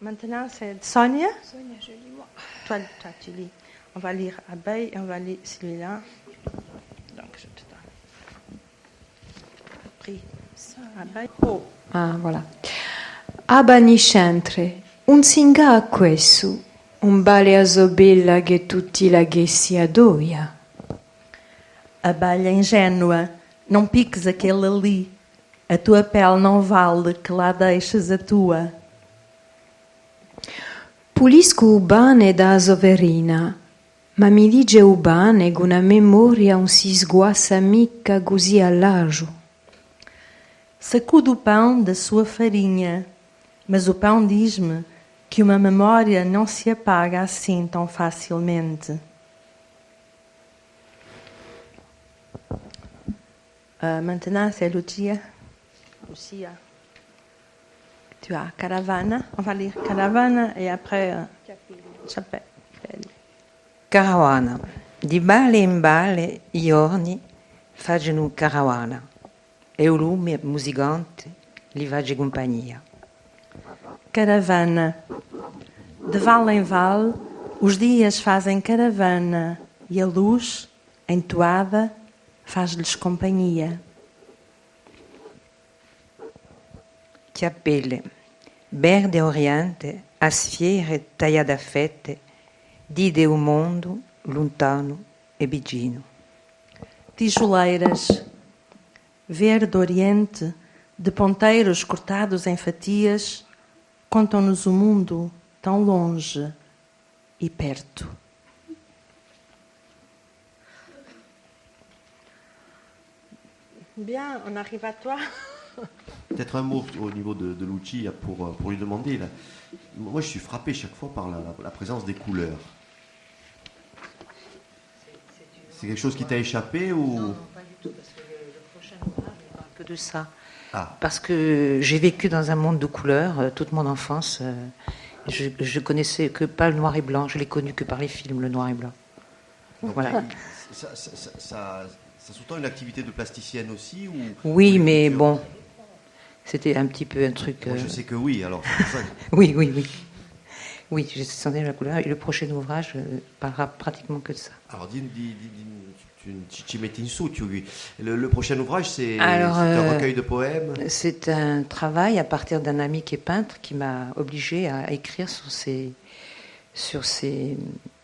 Maintenant, c'est Sonia. Sonia, je lis moi. Toi, tu lis. On va lire Abeille et on va lire celui-là. Donc, je te donne. Pris. Abeille. Oh. Ah, voilà. Abani centre, un singa questo, un bale a sobella che tutti la gessi adoia. Abelha ingênua, não piques aquele ali. A tua pele não vale que lá deixes a tua. Pulisco ubane da soverina, ma mi dice ubane con una memoria un si sguassa mica così all'agio. Sacudo o pão da sua farinha, mas o pão diz-me que uma memória não se apaga assim tão facilmente. Maintenant, c'est Lucia. Lucia. Tu as Caravana. On va lire Caravana et après Chapelle. Caravana. Di bale in bale, i giorni facciano caravana e o lume musicante li fagge compagnia. Caravana. De vale em vale, os dias fazem caravana e a luz, entoada, faz-lhes companhia. Chiappelle, verde oriente, as fiere tagliate fette, dide o mondo lontano e vicino. Tijoleiras, verde oriente, de ponteiros cortados em fatias, contam-nos o mundo tão longe e perto. Bien, on arrive à toi. Peut-être un mot au niveau de Lucia pour lui demander. Là. Moi, je suis frappé chaque fois par la présence des couleurs. C'est quelque chose qui t'a échappé ou... Non, pas du tout, parce que le prochain ouvrage ne parle que de ça. Ah. Parce que j'ai vécu dans un monde de couleurs toute mon enfance. Je connaissais que pas le noir et blanc, je l'ai connu que par les films, le noir et blanc. Donc, voilà. Ça sous-tend une activité de plasticienne aussi ou... Oui, mais bon, c'était un petit peu un truc... Moi, je sais que oui, alors c'est pour ça. Oui. Oui, je sentais la couleur. Et le prochain ouvrage parlera pratiquement que de ça. Alors, tu metti in su, le prochain ouvrage, c'est un recueil de poèmes. C'est un travail à partir d'un ami qui est peintre qui m'a obligé à écrire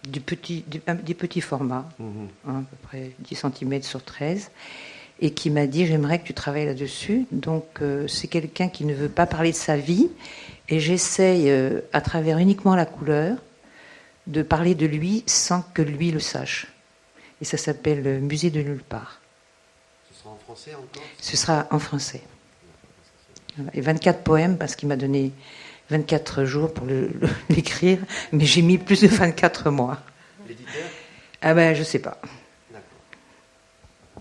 des petits formats, à peu près 10 cm sur 13, et qui m'a dit j'aimerais que tu travailles là-dessus. Donc c'est quelqu'un qui ne veut pas parler de sa vie, et j'essaye, à travers uniquement la couleur, de parler de lui sans que lui le sache. Et ça s'appelle Musée de nulle part. Ce sera en français encore ? Ce sera en français. Et 24 poèmes, parce qu'il m'a donné 24 jours pour l'écrire, mais j'ai mis plus de 24 mois. L'éditeur ? Ah ben, je sais pas. D'accord.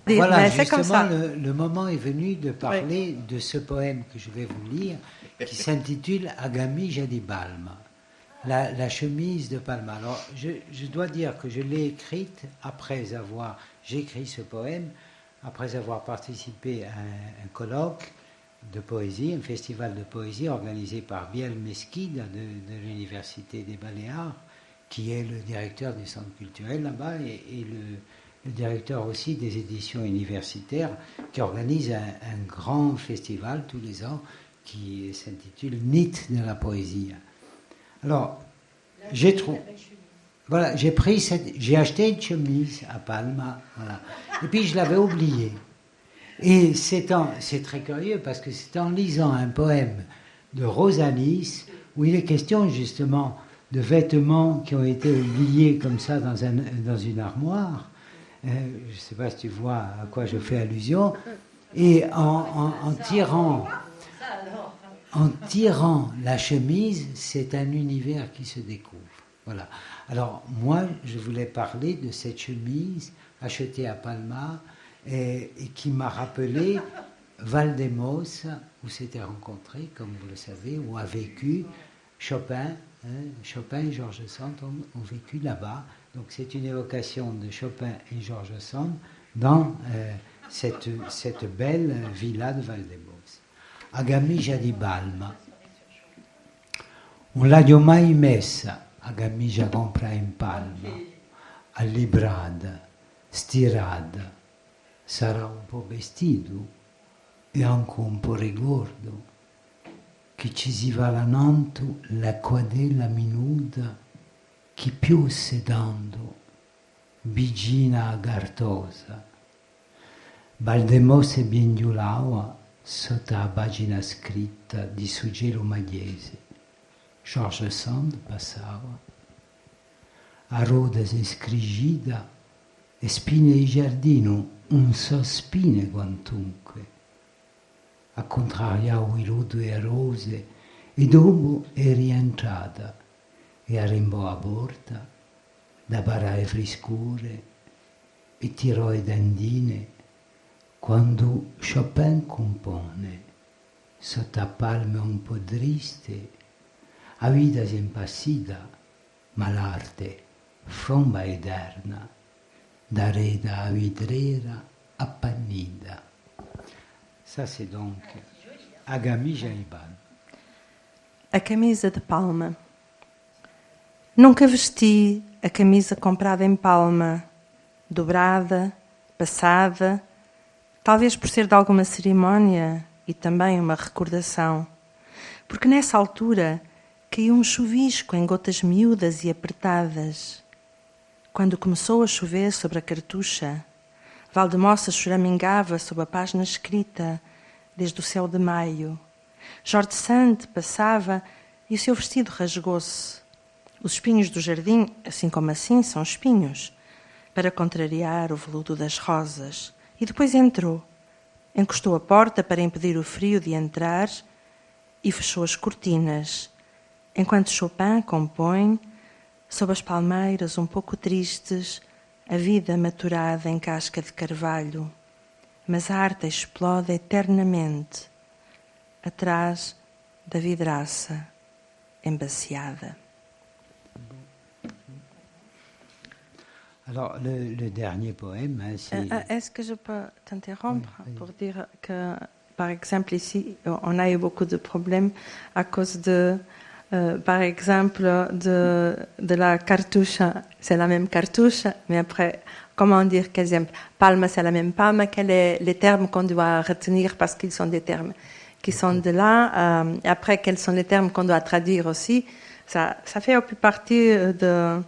Voilà, Mais c'est justement, comme ça. le moment est venu de parler de ce poème que je vais vous lire, qui s'intitule Agami Jadi Balma, la chemise de Palma. Alors, je dois dire que je l'ai écrite j'ai écrit ce poème après avoir participé à un colloque de poésie, un festival de poésie organisé par Biel Mesquida de l'Université des Baléares, qui est le directeur du centre culturel là-bas et le directeur aussi des éditions universitaires, qui organise un grand festival tous les ans qui s'intitule NIT de la poésie. Alors, j'ai acheté une chemise à Palma, voilà. Et puis je l'avais oubliée. Et c'est très curieux parce que c'est en lisant un poème de Rosalis où il est question justement de vêtements qui ont été oubliés comme ça dans une armoire. Je ne sais pas si tu vois à quoi je fais allusion. Et en tirant la chemise, c'est un univers qui se découvre. Voilà. Alors moi, je voulais parler de cette chemise achetée à Palma et qui m'a rappelé Valdemos, où s'étaient rencontrés, comme vous le savez, où a vécu Chopin. Chopin et George Sand ont vécu là-bas. Donc c'est une évocation de Chopin et George Sand dans cette belle villa de Valdemos. Agami Jadi Balma. Non l'ho mai messa a camicia comprata in Palma, allibrata, stirata. Sarà un po' vestito e anche un po' ricordo che ci si va lanando la quadella minuta che più sedando vicina a Gartosa. Valdemose biengiulava sotto la pagina scritta di Suggero Magliese. George Sand passava. A roda si scrigida e spine di giardino, un so spine quantunque. A contrariavo i rodi e rose e dopo è rientrata e arrimbò a porta da parare friscure e tirò le dandine quando Chopin compone sotto a palme un po' triste. La vita si è impassita, ma l'arte fromba eterna, da reda a vidriera appannita. Ça c'est donc a camicia di Palma. A camisa de Palma. Nunca vesti a camisa comprada em Palma, dobrada, passada, talvez por ser de alguma cerimónia e também uma recordação, porque nessa altura caiu um chuvisco em gotas miúdas e apertadas. Quando começou a chover sobre a cartucha, Valdemossa choramingava sob a página escrita desde o céu de maio. Jorge Sand passava e o seu vestido rasgou-se. Os espinhos do jardim, assim como assim, são espinhos, para contrariar o veludo das rosas. E depois entrou. Encostou a porta para impedir o frio de entrar e fechou as cortinas, enquanto Chopin compõe, sob as palmeiras um pouco tristes, a vida maturada em casca de carvalho. Mas a arte explode eternamente, atrás da vidraça embaciada. Alors, le dernier poème, hein, c'est... Est-ce que je peux t'interrompre pour dire que, par exemple, ici, on a eu beaucoup de problèmes à cause de, par exemple, de la cartouche. C'est la même cartouche, mais après, comment dire, par exemple, palme, c'est la même palme. Quels sont les termes qu'on doit retenir parce qu'ils sont des termes qui sont de là. Après, quels sont les termes qu'on doit traduire aussi. Ça fait un peu partie de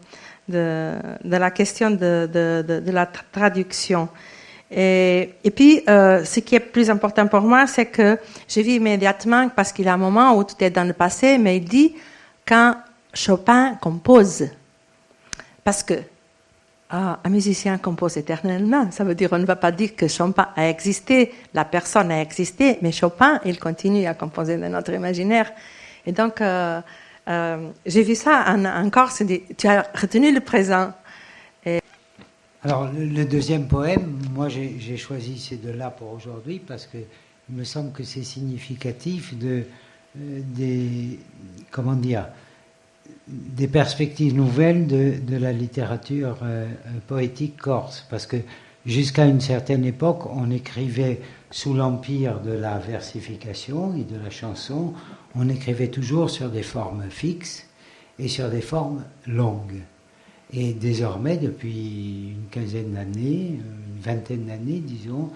la question de la traduction. Et puis, ce qui est plus important pour moi, c'est que j'ai vu immédiatement, parce qu'il y a un moment où tout est dans le passé, mais il dit quand Chopin compose. Parce que un musicien compose éternellement. Ça veut dire on ne va pas dire que Chopin a existé, la personne a existé, mais Chopin, il continue à composer dans notre imaginaire. Et donc, j'ai vu ça encore, tu as retenu le présent. Alors, le deuxième poème, moi j'ai choisi ces deux-là pour aujourd'hui parce qu'il me semble que c'est significatif des perspectives nouvelles de la littérature poétique corse. Parce que jusqu'à une certaine époque, on écrivait sous l'empire de la versification et de la chanson, on écrivait toujours sur des formes fixes et sur des formes longues. Et désormais, depuis une quinzaine d'années, une vingtaine d'années, disons,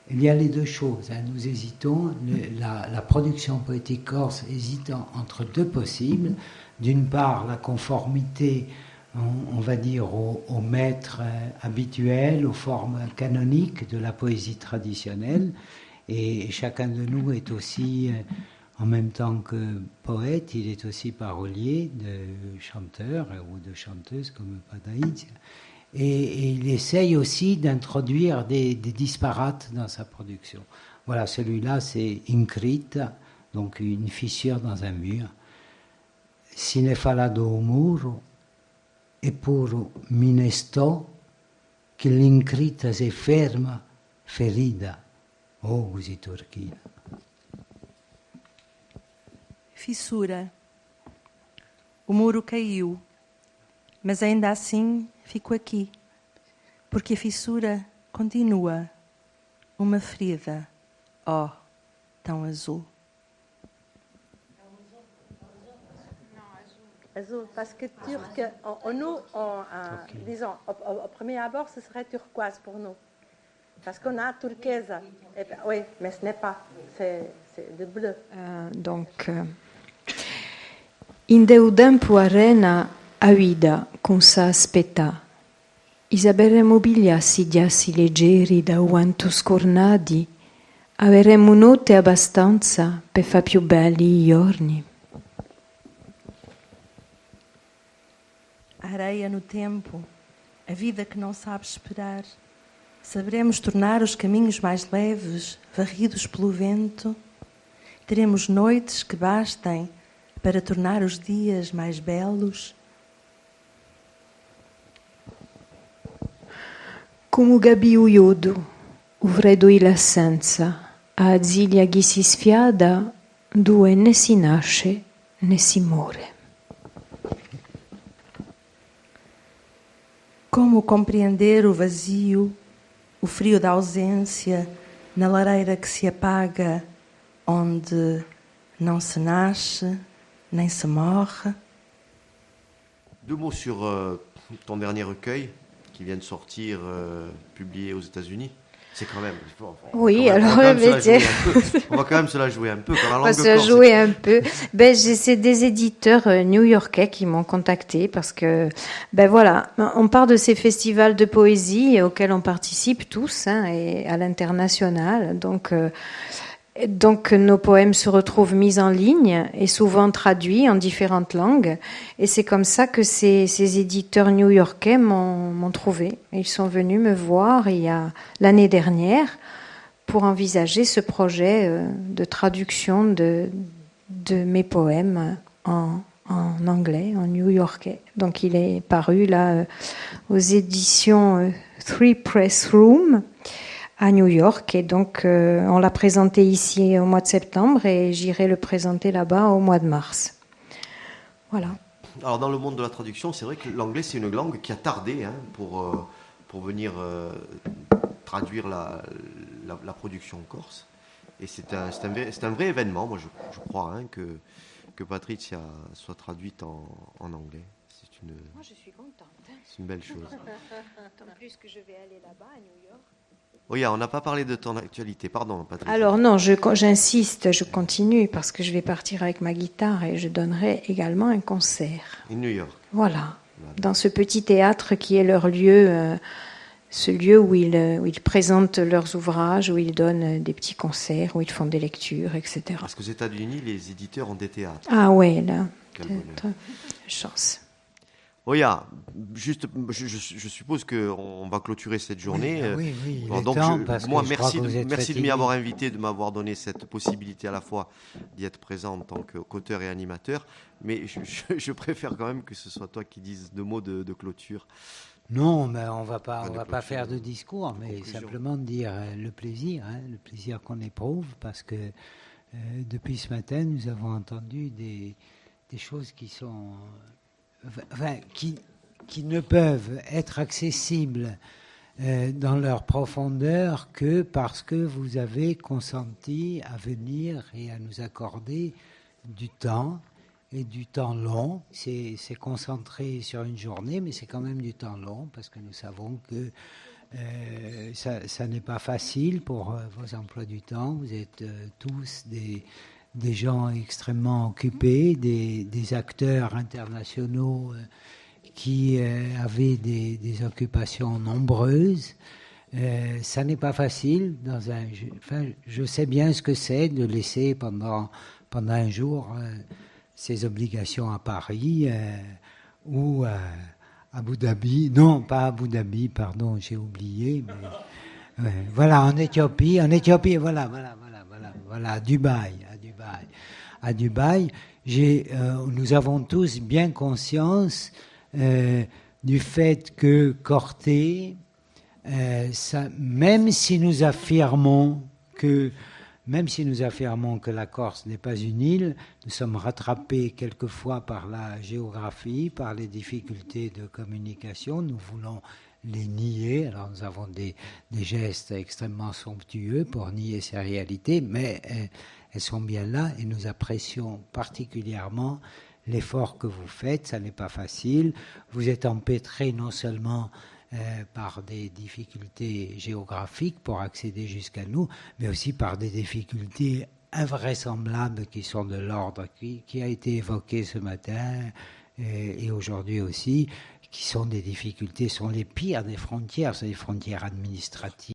il y a les deux choses. Hein. Nous hésitons, la production poétique corse hésite entre deux possibles. D'une part, la conformité, on va dire, aux maîtres habituels, aux formes canoniques de la poésie traditionnelle. Et chacun de nous est aussi... En même temps que poète, il est aussi parolier de chanteurs ou de chanteuses comme Padaïd. Et il essaye aussi d'introduire des disparates dans sa production. Voilà, celui-là, c'est Incrita, donc une fissure dans un mur. Sine falado muro, eppure minesto, che l'incrita se ferma, ferida. Oh, così Turchina. Fissura. O muro caiu, mas ainda assim fico aqui, porque a fissura continua, uma ferida, oh, tão azul. Azul, parce que turc, disons, au premier abord, ce serait turquoise pour nous. Parce qu'on a turquoise. Oui, mais ce n'est pas. C'est de bleu. In deudempo arena avida con sa aspetta. Isaberemo bigliassi diassi leggeri da quanto scornadi. Avremo notte abbastanza per far più belli i giorni. A areia no tempo, a vida que não sabe esperar. Saberemos tornar os caminhos mais leves, varridos pelo vento. Teremos noites que bastem para tornar os dias mais belos. Come o gabbio iodo, o freddo e l'assenza, a azilia chi si sfiada, due né si nasce né si muore. Como compreender o vazio, o frio da ausência, na lareira que se apaga, onde não se nasce, nem se morre? 2 mots sur ton dernier recueil qui vient de sortir, publié aux États-Unis. C'est quand même. Oui, on va quand même se la jouer un peu. On va se la jouer un peu. C'est des éditeurs new-yorkais qui m'ont contacté parce que, voilà, on part de ces festivals de poésie auxquels on participe tous, et à l'international. Donc, nos poèmes se retrouvent mis en ligne et souvent traduits en différentes langues. Et c'est comme ça que ces éditeurs new-yorkais m'ont trouvé. Ils sont venus me voir l'année dernière pour envisager ce projet de traduction de mes poèmes en anglais, en new-yorkais. Donc il est paru là aux éditions Three Press Room à New York, et donc on l'a présenté ici au mois de septembre et j'irai le présenter là-bas au mois de mars. Voilà. Alors dans le monde de la traduction, c'est vrai que l'anglais c'est une langue qui a tardé pour venir traduire la production en corse, et c'est un vrai événement. Moi je crois que Patrizia soit traduite en anglais. Moi je suis contente. C'est une belle chose. D'autant plus que je vais aller là-bas à New York. Oui, on n'a pas parlé de ton actualité, pardon Patricia. Alors non, j'insiste, je continue parce que je vais partir avec ma guitare et je donnerai également un concert. À New York. Voilà, dans ce petit théâtre qui est leur lieu, ce lieu où ils présentent leurs ouvrages, où ils donnent des petits concerts, où ils font des lectures, etc. Parce qu'aux États-Unis, les éditeurs ont des théâtres. Ah ouais, là, chance. Oya, juste, je suppose qu'on va clôturer cette journée. Oui, donc merci de m'y avoir invité, de m'avoir donné cette possibilité à la fois d'y être présent en tant qu'auteur et animateur. Mais je préfère quand même que ce soit toi qui dises 2 mots de clôture. Non, mais on va pas faire de discours, mais simplement dire le plaisir qu'on éprouve, parce que depuis ce matin, nous avons entendu des choses qui sont... qui ne peuvent être accessibles dans leur profondeur que parce que vous avez consenti à venir et à nous accorder du temps, et du temps long. C'est concentré sur une journée, mais c'est quand même du temps long, parce que nous savons que ça n'est pas facile pour vos emplois du temps. Vous êtes tous des gens extrêmement occupés, des acteurs internationaux qui avaient des occupations nombreuses. Ça n'est pas facile je sais bien ce que c'est de laisser pendant un jour ses obligations à Paris ou à Abu Dhabi. Non, pas à Abu Dhabi, pardon, j'ai oublié. Mais, voilà, en Éthiopie, voilà, à Dubaï. Nous avons tous bien conscience du fait que Corté, même si nous affirmons que la Corse n'est pas une île, nous sommes rattrapés quelquefois par la géographie, par les difficultés de communication. Nous voulons les nier. Alors nous avons des gestes extrêmement somptueux pour nier ces réalités, mais elles sont bien là, et nous apprécions particulièrement l'effort que vous faites, ça n'est pas facile. Vous êtes empêtré non seulement par des difficultés géographiques pour accéder jusqu'à nous, mais aussi par des difficultés invraisemblables qui sont de l'ordre qui a été évoqué ce matin et aujourd'hui aussi, qui sont des difficultés, sont les pires des frontières, c'est les frontières administratives.